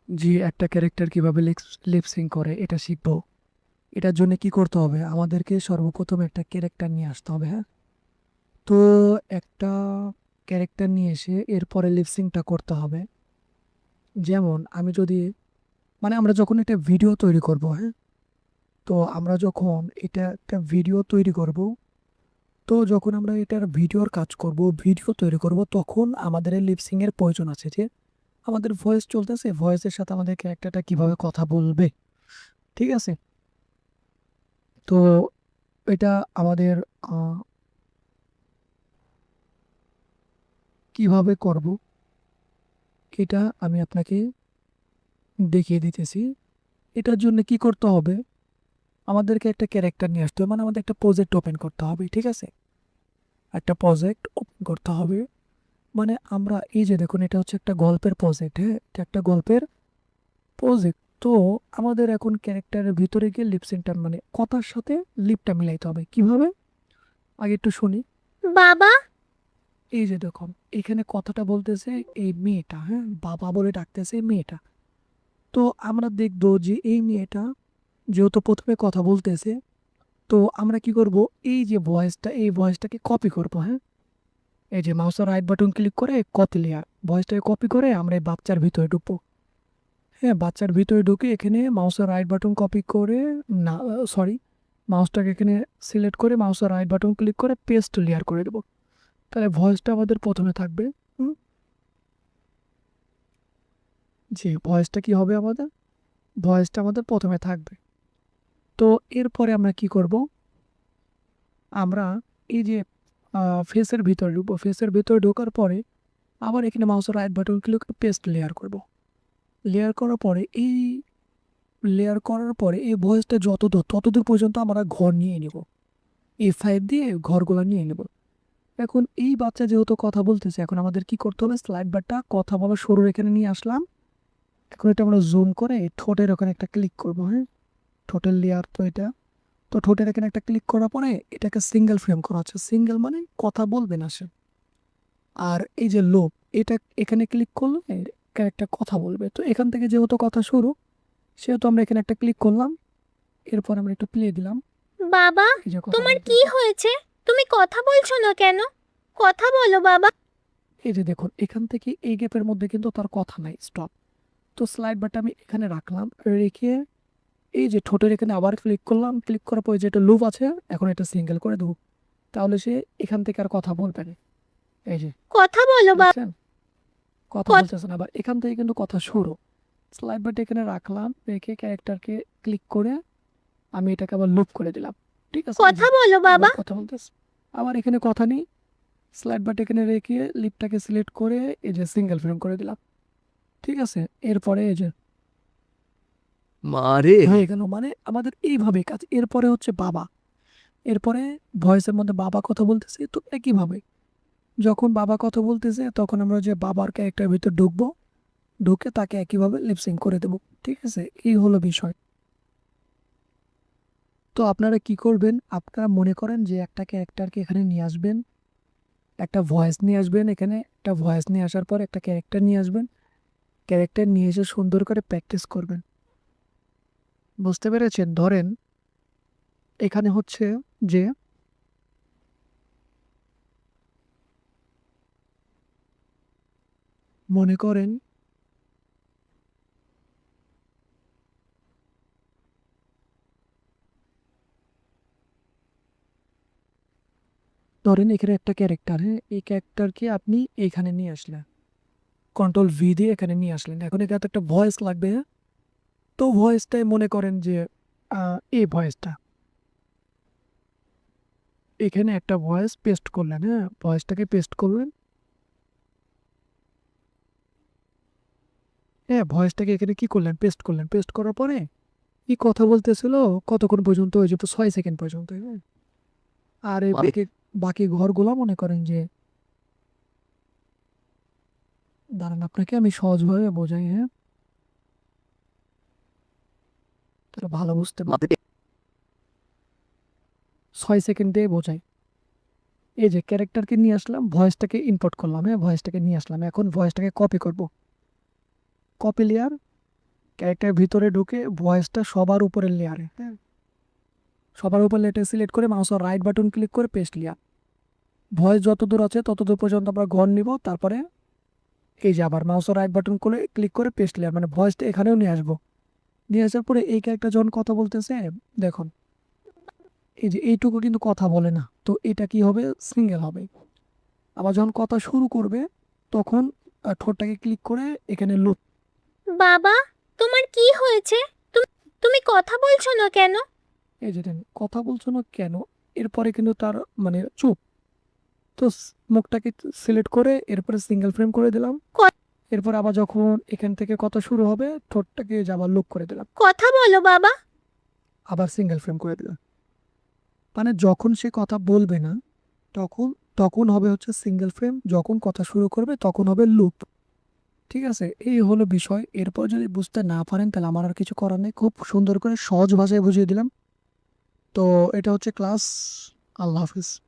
যে একটা ক্যারেক্টার কিভাবে লিপসিং করে এটা শিখবো। এটার জন্য কি করতে হবে, আমাদেরকে সর্বপ্রথম একটা ক্যারেক্টার নিয়ে আসতে হবে। হ্যাঁ, তো একটা ক্যারেক্টার নিয়ে এসে এরপরে লিপসিংটা করতে হবে। যেমন আমি যদি, মানে আমরা যখন একটা ভিডিও তৈরি করব, হ্যাঁ, তো আমরা যখন এটা একটা ভিডিও তৈরি করব, তো যখন আমরা এটার ভিডিওর কাজ করব, ভিডিও তৈরি করব, তখন আমাদের লিপসিং এর প্রয়োজন আছে। যে আমাদের ভয়েস চলতেছে, ভয়েসের সাথে আমাদের ক্যারেক্টারটা কিভাবে কথা বলবে, ঠিক আছে। তো এটা আমাদের কিভাবে করব এটা আমি আপনাকে দেখিয়ে দিতেছি। এটার জন্য কি করতে হবে, আমাদেরকে একটা ক্যারেক্টার নিয়ে আসতে হবে, মানে আমাদের একটা প্রজেক্ট ওপেন করতে হবে, ঠিক আছে। একটা প্রজেক্ট ওপেন করতে হবে, মানে আমরা এই যে দেখুন, এটা হচ্ছে একটা গল্পের প্রজেক্ট। হ্যাঁ, এটা একটা গল্পের প্রজেক্ট। তো আমাদের এখন ক্যারেক্টারের ভিতরে গিয়ে লিপসিংটা, মানে কথার সাথে লিপটা মিলাইতে হবে। কিভাবে, আগে একটু শুনি। বাবা। এই যে দেখুন, এখানে কথাটা বলতেছে এই মেয়েটা, হ্যাঁ, বাবা বলে ডাকতেছে এই মেয়েটা। তো আমরা দেখবো যে এই মেয়েটা যেহেতু প্রথমে কথা বলতেছে, তো আমরা কি করব, এই যে ভয়েসটা, এই ভয়েসটাকে কপি করব। হ্যাঁ, এই যে মাউসের রাইট বাটন ক্লিক করে কপি লেয়ার, ভয়েসটাকে কপি করে আমরা এই বাচ্চার ভিতরে ঢুকবো। হ্যাঁ, বাচ্চার ভিতরে ঢুকে এখানে মাউসের রাইট বাটন কপি করে, না সরি, মাউসটাকে এখানে সিলেক্ট করে মাউসের রাইট বাটন ক্লিক করে পেস্ট লেয়ার করে দেবো। তাহলে ভয়েসটা আমাদের প্রথমে থাকবে। হুম, জি, ভয়েসটা কি হবে আমাদের, ভয়েসটা আমাদের প্রথমে থাকবে। তো এরপরে আমরা কি করব, আমরা এই যে ফেসের ভিতরে ঢুকবো, ফেসের ভিতরে ঢোকার পরে আবার এখানে মাউসের রাইট বাটন ক্লিক করে পেস্ট লেয়ার করব। লেয়ার করার পরে এই ভয়েসটা যত দূর ততদূর পর্যন্ত আমরা ঘর নিয়ে নেব, A5 দিয়ে ঘরগুলো নিয়ে নেব। এখন এই বাচ্চা যেহেতু কথা বলতেছে, এখন আমাদের কি করতে হবে, স্লাইড বারটা কথা বলা শুরুর এখানে নিয়ে আসলাম। এখন এটা আমরা জুম করে ঠোঁটের ওখানে একটা ক্লিক করব। হ্যাঁ, ঠোঁটের লেয়ার তো এটা, তো ঠোঁটের এখানে একটা ক্লিক করার পরে এটাকে সিঙ্গেল ফ্রেম করা হচ্ছে। সিঙ্গেল মানে কথা বলবে না সে। আর এই যে লোপ, এটা এখানে ক্লিক করলে একটা কথা বলবে। তো এখান থেকে যেহেতু কথা শুরু, সেহেতু আমরা এখানে একটা ক্লিক করলাম। এরপর আমরা একটু প্লে দিলাম, বাবা, এই যে কথা তোমার কি বলতেছে। হয়েছে? তুমি কথা বলছো না কেন? কথা বলো বাবা। এই যে দেখুন, এখান থেকে এই গ্যাপের মধ্যে কিন্তু তার কথা নাই, স্টপ। তো স্লাইড বারটা আমি এখানে রাখলাম, রেখে এই যে ঠোঁটের এখানে আবার ক্লিক করলাম। ক্লিক করার পরে যেটা লুপ আছে, এখন এটা সিঙ্গেল করে দেবো। তাহলে সে এখান থেকে আর কথা বলবে না। এই যে কথা বলো বাবা। দেখছেন, কথা বলতেছে না। আবার এখান থেকে কিন্তু কথা শুরু। স্লাইড বারটা এখানে রাখলাম, রেখে ক্যারেক্টারকে ক্লিক করে আমি এটাকে আবার লুপ করে দিলাম। ঠিক আছে, এই কথা যে বলো আবার বাবা। কথা বলতেছে। আবার এখানে কথা নেই, স্লাইড বারটা এখানে রেখে লিপটাকে সিলেক্ট করে এই যে সিঙ্গেল ফ্রেম করে দিলাম। ঠিক আছে, এরপরে এই যে মারে। হয়ে গেল। মানে আমাদের এইভাবে কাজ। এরপরে হচ্ছে বাবা, এরপরে ভয়েসের মধ্যে বাবা কথা বলতেছে, তো একইভাবে যখন বাবা কথা বলতেছে তখন আমরা যে বাবার ক্যারেক্টার ভিতর ঢুকবো, ঢুকে তাকে একইভাবে লিপসিং করে দেবো। ঠিক আছে, এই হলো বিষয়। তো আপনারা কি করবেন, আপনারা মনে করেন যে একটা ক্যারেক্টারকে এখানে নিয়ে আসবেন, একটা ভয়েস নিয়ে আসবেন, এখানে একটা ভয়েস নিয়ে আসার পর একটা ক্যারেক্টার নিয়ে আসবেন। ক্যারেক্টার নিয়ে এসে সুন্দর করে প্র্যাকটিস করবেন। বুঝতে পেরেছেন? ধরেন এখানে হচ্ছে যে, মনে করেন ধরেন এখানে একটা ক্যারেক্টার, হ্যাঁ, এই ক্যারেক্টারকে আপনি এইখানে নিয়ে আসলেন, কন্ট্রোল V দিয়ে এখানে নিয়ে আসলেন। এখন এখানে তো একটা ভয়েস লাগবে, হ্যাঁ? তো ভয়েসটাই মনে করেন যে এই ভয়েসটা, এখানে একটা ভয়েস পেস্ট করলেন। হ্যাঁ, ভয়েসটাকে পেস্ট করলেন। হ্যাঁ, ভয়েসটাকে এখানে কি করলেন, পেস্ট করলেন। পেস্ট করার পরে কি কথা বলতেছিল, কতক্ষণ পর্যন্ত, ওই যে 6 সেকেন্ড পর্যন্ত। হ্যাঁ, আর এই মারে। বাকি বাকি ঘরগুলো মনে করেন যে, দাঁড়ান আপনাকে আমি সহজভাবে বোঝাই। হ্যাঁ, তাহলে ভালো বুঝতে পারবে। মারে। 6 সেকেন্ড দিয়ে বোঝাই। এই যে ক্যারেক্টারকে নিয়ে আসলাম, ভয়েসটাকে ইম্পোর্ট করলাম। হ্যাঁ, ভয়েসটাকে নিয়ে আসলাম, এখন ভয়েসটাকে কপি করব। কপি লেয়ার, ক্যারেক্টারের ভিতরে ঢুকে ভয়েসটা সবার উপরের লেয়ারে, হ্যাঁ, সবার উপর লেয়ারটা সিলেক্ট করে মাউসের রাইট বাটন ক্লিক করে পেস্ট লেয়ার। ভয়েস যত দূর আছে তত দূর পর্যন্ত আমরা ঘর নিব, তারপরে এই যে আবার মাউসের রাইট বাটন করে ক্লিক করে পেস্ট লেয়ার, মানে ভয়েসটা এখানেও নিয়ে আসবো। নিয়ে আসার পরে এই ক্যারেক্টার যখন কথা বলতেছে দেখুন এই যে এইটুকু কিন্তু কথা বলে না, তো এটা কি হবে, সিঙ্গেল হবে। আবার যখন কথা শুরু করবে তখন ঠোঁটটাকে ক্লিক করে এখানে লুপ। বাবা, তোমার কি হয়েছে? তুমি কথা বলছো না কেন? এই যে দেখেন, কথা বলছো না কেন, এরপরে কিন্তু তার মানে চুপ। তো মুখটাকে সিলেক্ট করে এরপরে সিঙ্গেল ফ্রেম করে দিলাম। ক- এরপর আবার যখন এখান থেকে কথা শুরু হবে ঠোঁটটাকে যে আবার লুপ করে দিলাম, কথা বলো বাবা। আবার সিঙ্গেল ফ্রেম করে দিলাম। মানে যখন সে কথা বলবে না তখন তখন হবে হচ্ছে সিঙ্গেল ফ্রেম, যখন কথা শুরু করবে তখন হবে লুপ। ঠিক আছে, এই হলো বিষয়। এরপর যদি বুঝতে না পারেন তাহলে আমার আর কিছু করার নেই, খুব সুন্দর করে সহজ ভাষায় বুঝিয়ে দিলাম। তো এটা হচ্ছে ক্লাস। আল্লাহ হাফিজ।